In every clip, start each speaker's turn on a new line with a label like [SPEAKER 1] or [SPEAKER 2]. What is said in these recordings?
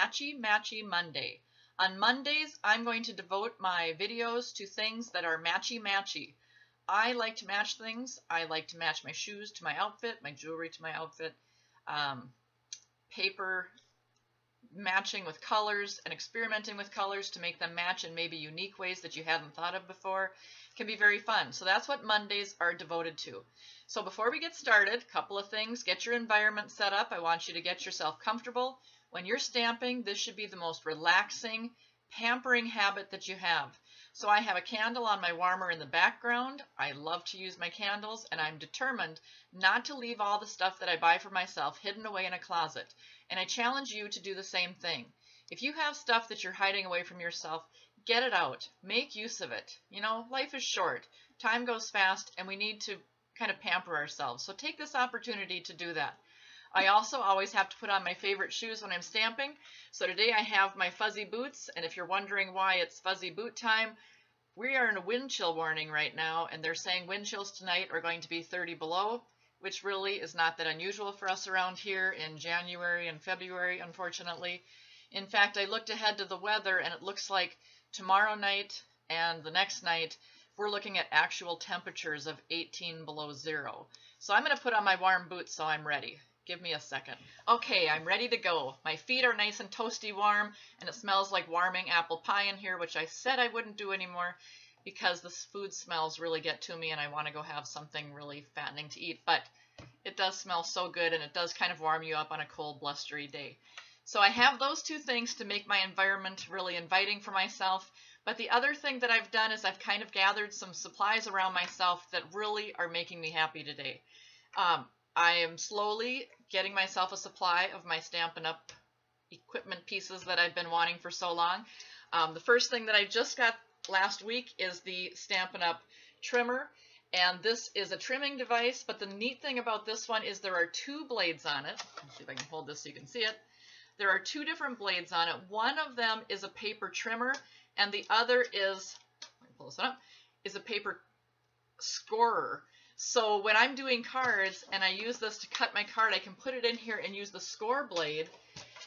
[SPEAKER 1] Matchy-Matchy Monday. On Mondays, I'm going to devote my videos to things that are matchy-matchy. I like to match things. I like to match my shoes to my outfit, my jewelry to my outfit, paper matching with colors and experimenting with colors to make them match in maybe unique ways that you hadn't thought of before can be very fun. So that's what Mondays are devoted to. So before we get started, a couple of things. Get your environment set up. I want you to get yourself comfortable. When you're stamping, this should be the most relaxing, pampering habit that you have. So I have a candle on my warmer in the background. I love to use my candles, and I'm determined not to leave all the stuff that I buy for myself hidden away in a closet. And I challenge you to do the same thing. If you have stuff that you're hiding away from yourself, get it out. Make use of it. You know, life is short. Time goes fast, and we need to kind of pamper ourselves. So take this opportunity to do that. I also always have to put on my favorite shoes when I'm stamping. So today I have my fuzzy boots, and if you're wondering why it's fuzzy boot time, we are in a wind chill warning right now, and they're saying wind chills tonight are going to be 30 below, which really is not that unusual for us around here in January and February, unfortunately. In fact, I looked ahead to the weather, and it looks like tomorrow night and the next night, we're looking at actual temperatures of 18 below zero. So I'm going to put on my warm boots so I'm ready. Give me a second. Okay, I'm ready to go. My feet are nice and toasty warm, and it smells like warming apple pie in here, which I said I wouldn't do anymore because the food smells really get to me and I want to go have something really fattening to eat. But it does smell so good, and it does kind of warm you up on a cold, blustery day. So I have those two things to make my environment really inviting for myself. But the other thing that I've done is I've kind of gathered some supplies around myself that really are making me happy today. I am slowly getting myself a supply of my Stampin' Up! Equipment pieces that I've been wanting for so long. The first thing that I just got last week is the Stampin' Up! Trimmer, and this is a trimming device, but the neat thing about this one is there are two blades on it. Let's see if I can hold this so you can see it. There are two different blades on it. One of them is a paper trimmer, and the other is, let me pull this one up, is a paper scorer. So when I'm doing cards and I use this to cut my card, I can put it in here and use the score blade.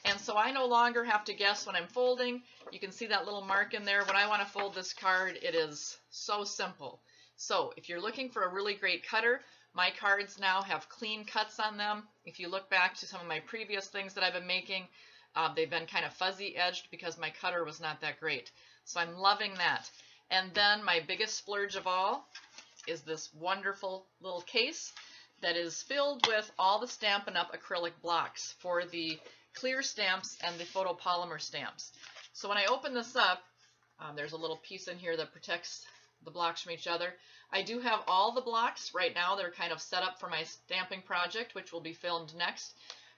[SPEAKER 1] And so I no longer have to guess when I'm folding. You can see that little mark in there. When I want to fold this card, it is so simple. So if you're looking for a really great cutter, my cards now have clean cuts on them. If you look back to some of my previous things that I've been making, they've been kind of fuzzy edged because my cutter was not that great. So I'm loving that. And then my biggest splurge of all is this wonderful little case that is filled with all the Stampin' Up! Acrylic blocks for the clear stamps and the photopolymer stamps. So when I open this up, there's a little piece in here that protects the blocks from each other. I do have all the blocks right now. They're kind of set up for my stamping project, which will be filmed next.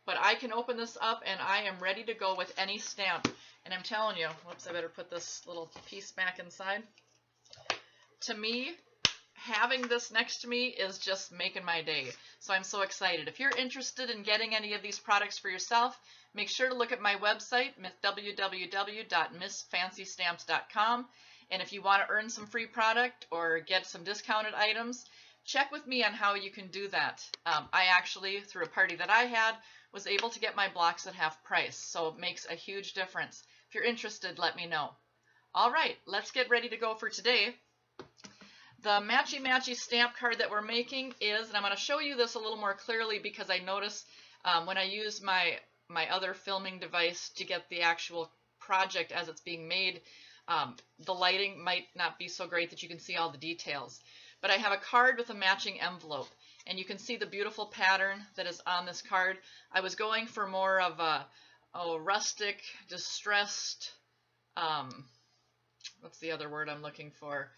[SPEAKER 1] But I can open this up and I am ready to go with any stamp. And I'm telling you, whoops, I better put this little piece back inside. To me, having this next to me is just making my day. So I'm so excited. If you're interested in getting any of these products for yourself, make sure to look at my website, www.missfancystamps.com. And if you want to earn some free product or get some discounted items, check with me on how you can do that. I actually, through a party that I had, was able to get my blocks at half price. So it makes a huge difference. If you're interested, let me know. All right, let's get ready to go for today. The Matchy-Matchy stamp card that we're making is, and I'm going to show you this a little more clearly because I noticed when I use my other filming device to get the actual project as it's being made, the lighting might not be so great that you can see all the details. But I have a card with a matching envelope, and you can see the beautiful pattern that is on this card. I was going for more of a rustic, distressed, what's the other word I'm looking for?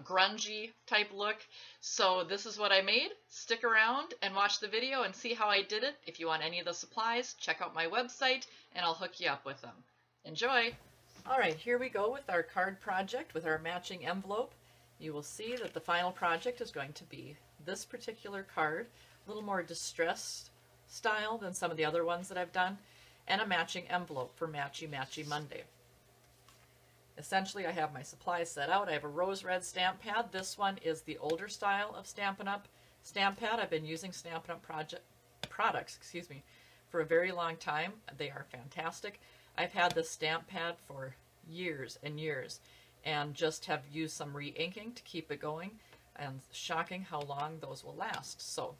[SPEAKER 1] Grungy type look. So this is what I made. Stick around and watch the video and see how I did it. If you want any of the supplies, check out my website and I'll hook you up with them. Enjoy! Alright, here we go with our card project with our matching envelope. You will see that the final project is going to be this particular card, a little more distressed style than some of the other ones that I've done, and a matching envelope for Matchy-Matchy Monday. Essentially, I have my supplies set out. I have a rose red stamp pad. This one is the older style of Stampin' Up! Stamp pad. I've been using Stampin' Up! products for a very long time. They are fantastic. I've had this stamp pad for years and years and just have used some re-inking to keep it going, and shocking how long those will last. So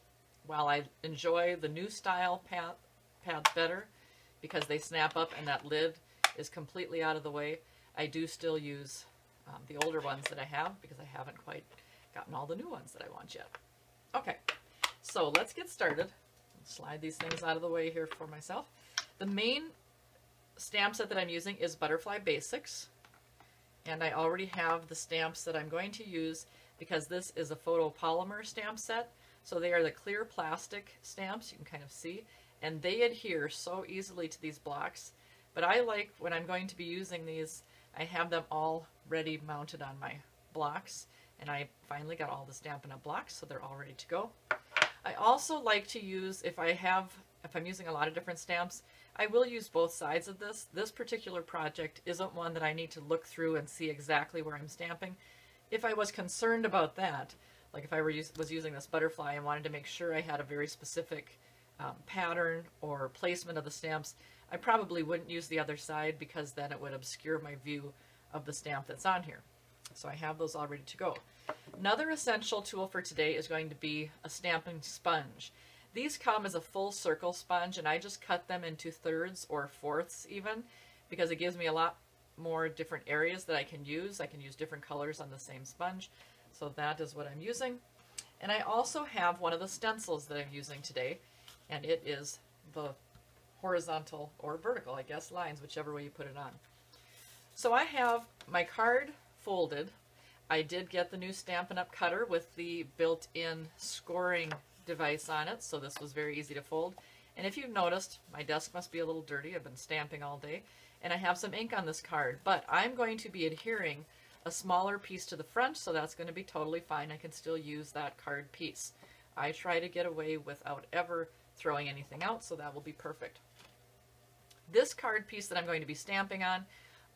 [SPEAKER 1] while I enjoy the new style pads better because they snap up and that lid is completely out of the way, I do still use the older ones that I have because I haven't quite gotten all the new ones that I want yet. Okay, so let's get started. Slide these things out of the way here for myself. The main stamp set that I'm using is Butterfly Basics, and I already have the stamps that I'm going to use because this is a photopolymer stamp set. So they are the clear plastic stamps, you can kind of see, and they adhere so easily to these blocks. But I like, when I'm going to be using these, I have them all ready mounted on my blocks, and I finally got all the Stampin' Up! Blocks, so they're all ready to go. I also like to use, if I'm using a lot of different stamps, I will use both sides of this. This particular project isn't one that I need to look through and see exactly where I'm stamping. If I was concerned about that, like if I was using this butterfly and wanted to make sure I had a very specific pattern or placement of the stamps, I probably wouldn't use the other side because then it would obscure my view of the stamp that's on here. So I have those all ready to go. Another essential tool for today is going to be a stamping sponge. These come as a full circle sponge, and I just cut them into thirds or fourths even, because it gives me a lot more different areas that I can use. I can use different colors on the same sponge. So that is what I'm using. And I also have one of the stencils that I'm using today, and it is the horizontal or vertical, I guess, lines, whichever way you put it on. So I have my card folded. I did get the new Stampin' Up! Cutter with the built-in scoring device on it, so this was very easy to fold. And if you've noticed, my desk must be a little dirty. I've been stamping all day, and I have some ink on this card, but I'm going to be adhering a smaller piece to the front, so that's going to be totally fine. I can still use that card piece. I try to get away without ever throwing anything out, so that will be perfect. This card piece that I'm going to be stamping on,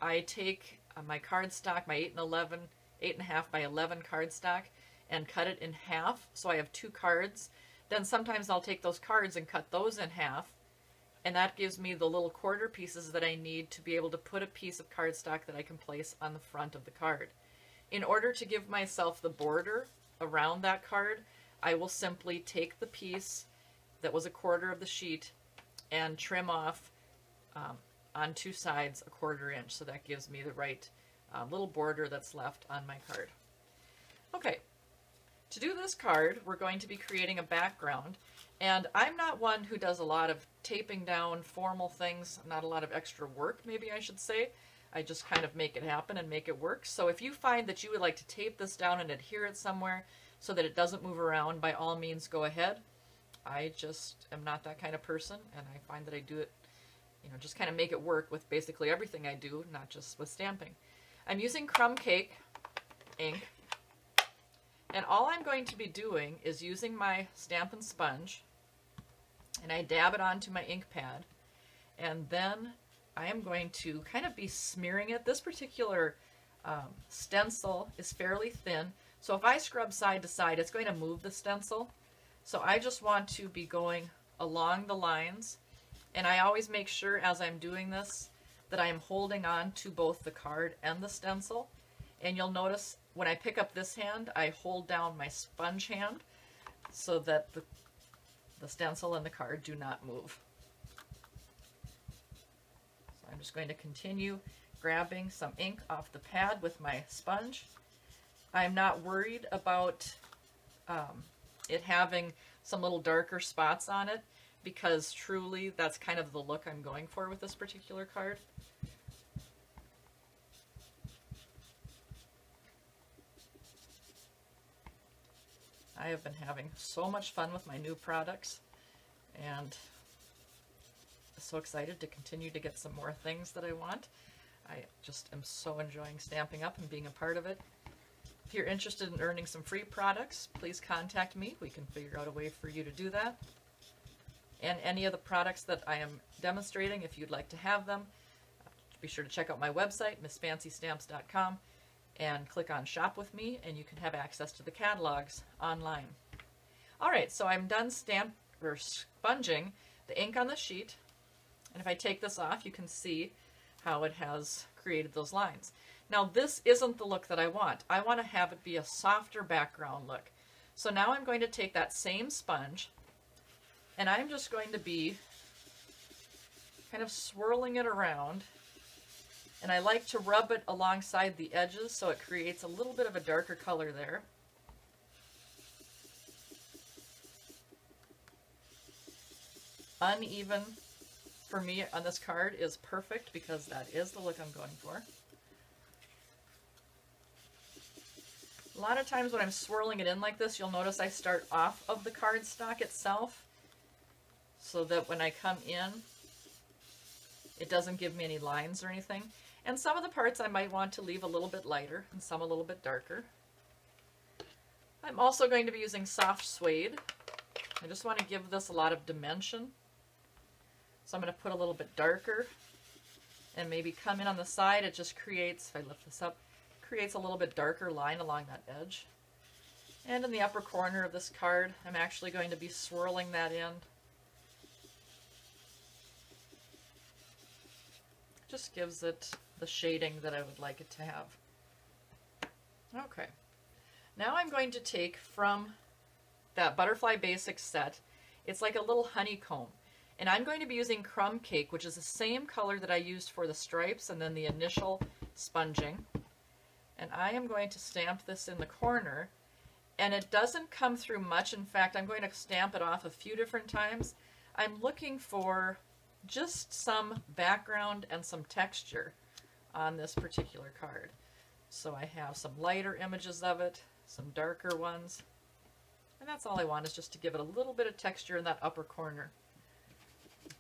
[SPEAKER 1] I take my cardstock, my 8.5 by 11 cardstock, and cut it in half, so I have two cards. Then sometimes I'll take those cards and cut those in half, and that gives me the little quarter pieces that I need to be able to put a piece of cardstock that I can place on the front of the card. In order to give myself the border around that card, I will simply take the piece that was a quarter of the sheet and trim off on two sides a 1/4 inch, so that gives me the right little border that's left on my card. Okay, to do this card, we're going to be creating a background, and I'm not one who does a lot of taping down formal things, not a lot of extra work, maybe I should say. I just kind of make it happen and make it work. So if you find that you would like to tape this down and adhere it somewhere so that it doesn't move around, by all means go ahead. I just am not that kind of person, and I find that I do it, just kind of make it work with basically everything I do, not just with stamping. I'm using crumb cake ink, and all I'm going to be doing is using my Stampin' Sponge, and I dab it onto my ink pad, and then I am going to kind of be smearing it. This particular stencil is fairly thin, so if I scrub side to side, it's going to move the stencil. So I just want to be going along the lines, and I always make sure as I'm doing this that I am holding on to both the card and the stencil. And you'll notice when I pick up this hand, I hold down my sponge hand so that the stencil and the card do not move. So I'm just going to continue grabbing some ink off the pad with my sponge. I'm not worried about it having some little darker spots on it, because truly that's kind of the look I'm going for with this particular card. I have been having so much fun with my new products, and so excited to continue to get some more things that I want. I just am so enjoying Stampin' Up! And being a part of it. If you're interested in earning some free products, please contact me. We can figure out a way for you to do that. And any of the products that I am demonstrating, if you'd like to have them, be sure to check out my website, MissFancyStamps.com, and click on Shop with Me, and you can have access to the catalogs online. All right, so I'm done sponging the ink on the sheet, and if I take this off, you can see how it has created those lines. Now this isn't the look that I want. I want to have it be a softer background look. So now I'm going to take that same sponge and I'm just going to be kind of swirling it around. And I like to rub it alongside the edges so it creates a little bit of a darker color there. Uneven for me on this card is perfect because that is the look I'm going for. A lot of times when I'm swirling it in like this, you'll notice I start off of the cardstock itself so that when I come in, it doesn't give me any lines or anything. And some of the parts I might want to leave a little bit lighter and some a little bit darker. I'm also going to be using soft suede. I just want to give this a lot of dimension. So I'm going to put a little bit darker and maybe come in on the side. It just creates, if I lift this up, creates a little bit darker line along that edge. And in the upper corner of this card, I'm actually going to be swirling that in. Just gives it the shading that I would like it to have. Okay, now I'm going to take from that Butterfly Basics set, it's like a little honeycomb. And I'm going to be using Crumb Cake, which is the same color that I used for the stripes and then the initial sponging. And I am going to stamp this in the corner. And it doesn't come through much. In fact, I'm going to stamp it off a few different times. I'm looking for just some background and some texture on this particular card. So I have some lighter images of it, some darker ones. And that's all I want, is just to give it a little bit of texture in that upper corner.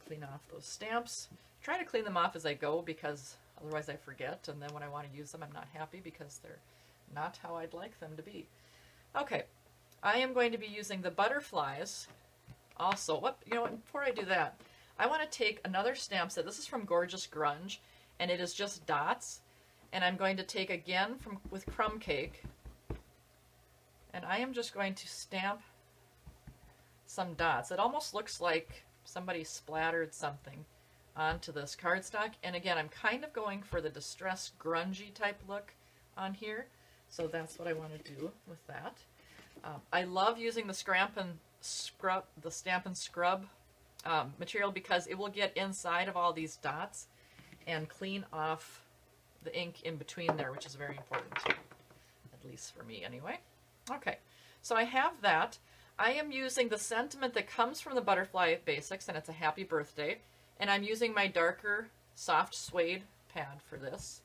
[SPEAKER 1] Clean off those stamps. Try to clean them off as I go because otherwise I forget, and then when I want to use them I'm not happy because they're not how I'd like them to be. Okay, I am going to be using the butterflies also. Before I do that, I want to take another stamp set. This is from Gorgeous Grunge, and it is just dots. And I'm going to take again with Crumb Cake, and I am just going to stamp some dots. It almost looks like somebody splattered something onto this cardstock. And again, I'm kind of going for the distressed grungy type look on here. So that's what I want to do with that. I love using the Stamp and Scrub material because it will get inside of all these dots and clean off the ink in between there, which is very important, at least for me anyway. Okay, so I have that. I am using the sentiment that comes from the Butterfly Basics, and it's a happy birthday, and I'm using my darker soft suede pad for this.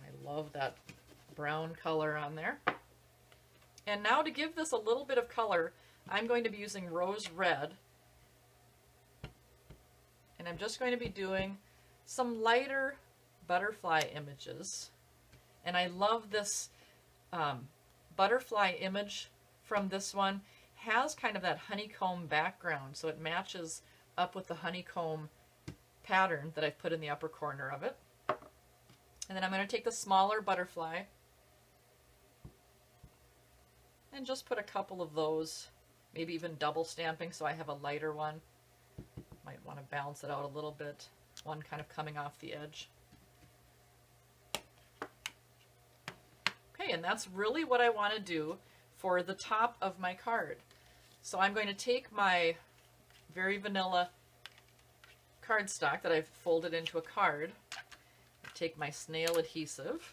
[SPEAKER 1] I love that brown color on there. And now to give this a little bit of color, I'm going to be using Rose Red, and I'm just going to be doing some lighter butterfly images. And I love this butterfly image from this one. Has kind of that honeycomb background, so it matches up with the honeycomb pattern that I've put in the upper corner of it. And then I'm going to take the smaller butterfly and just put a couple of those, maybe even double stamping so I have a lighter one. Might want to balance it out a little bit, one kind of coming off the edge. Okay, and that's really what I want to do for the top of my card. So I'm going to take my very vanilla cardstock that I've folded into a card, take my snail adhesive,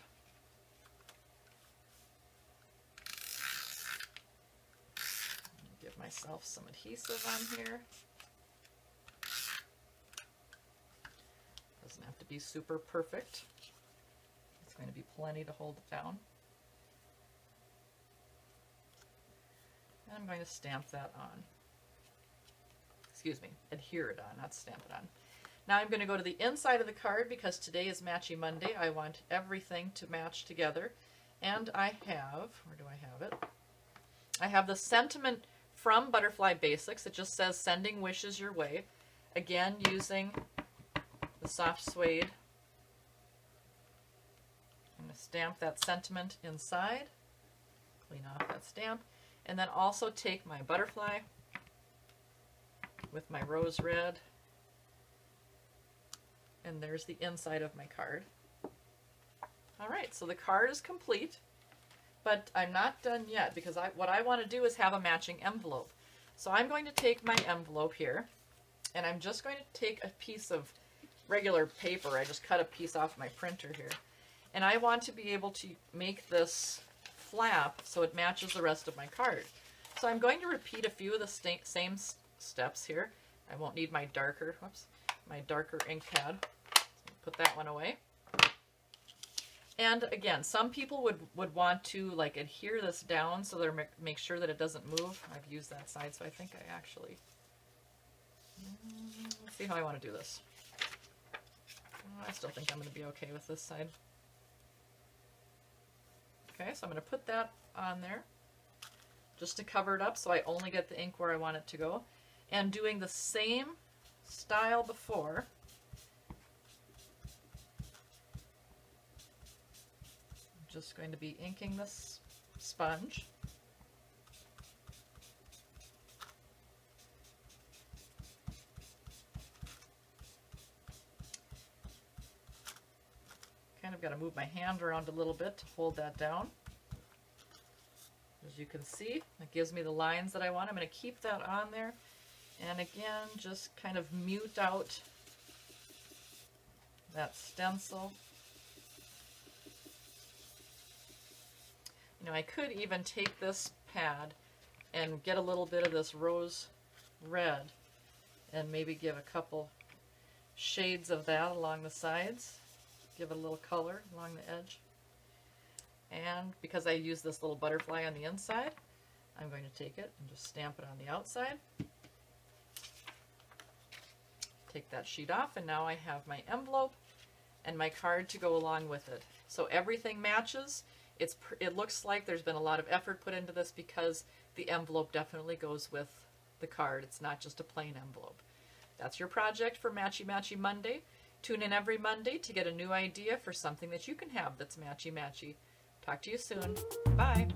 [SPEAKER 1] give myself some adhesive on here. Doesn't have to be super perfect. It's going to be plenty to hold it down. And I'm going to stamp that on. Excuse me, adhere it on, not stamp it on. Now I'm going to go to the inside of the card because today is Matchy Monday. I want everything to match together. And I have, where do I have it? I have the sentiment from Butterfly Basics. It just says, sending wishes your way. Again, using the soft suede. I'm going to stamp that sentiment inside. Clean off that stamp. And then also take my butterfly with my rose red, and there's the inside of my card. All right, so the card is complete, but I'm not done yet because what I want to do is have a matching envelope. So I'm going to take my envelope here, and I'm just going to take a piece of regular paper. I just cut a piece off my printer here. And I want to be able to make this flap so it matches the rest of my card. So I'm going to repeat a few of the same steps here. I won't need my darker, my darker ink pad. Put that one away. And again, some people would want to like adhere this down so they're make sure that it doesn't move. I've used that side, so I think I actually, let's see how I want to do this. I still think I'm going to be okay with this side. Okay, so I'm going to put that on there just to cover it up so I only get the ink where I want it to go. And doing the same style before, I'm just going to be inking this sponge. Kind of got to move my hand around a little bit to hold that down. As you can see, it gives me the lines that I want. I'm going to keep that on there. And again, just kind of mute out that stencil. You know, I could even take this pad and get a little bit of this rose red and maybe give a couple shades of that along the sides. Give it a little color along the edge. And because I use this little butterfly on the inside, I'm going to take it and just stamp it on the outside. Take that sheet off, and now I have my envelope and my card to go along with it. So everything matches. It looks like there's been a lot of effort put into this because the envelope definitely goes with the card. It's not just a plain envelope. That's your project for Matchy-Matchy Monday. Tune in every Monday to get a new idea for something that you can have that's matchy-matchy. Talk to you soon. Bye.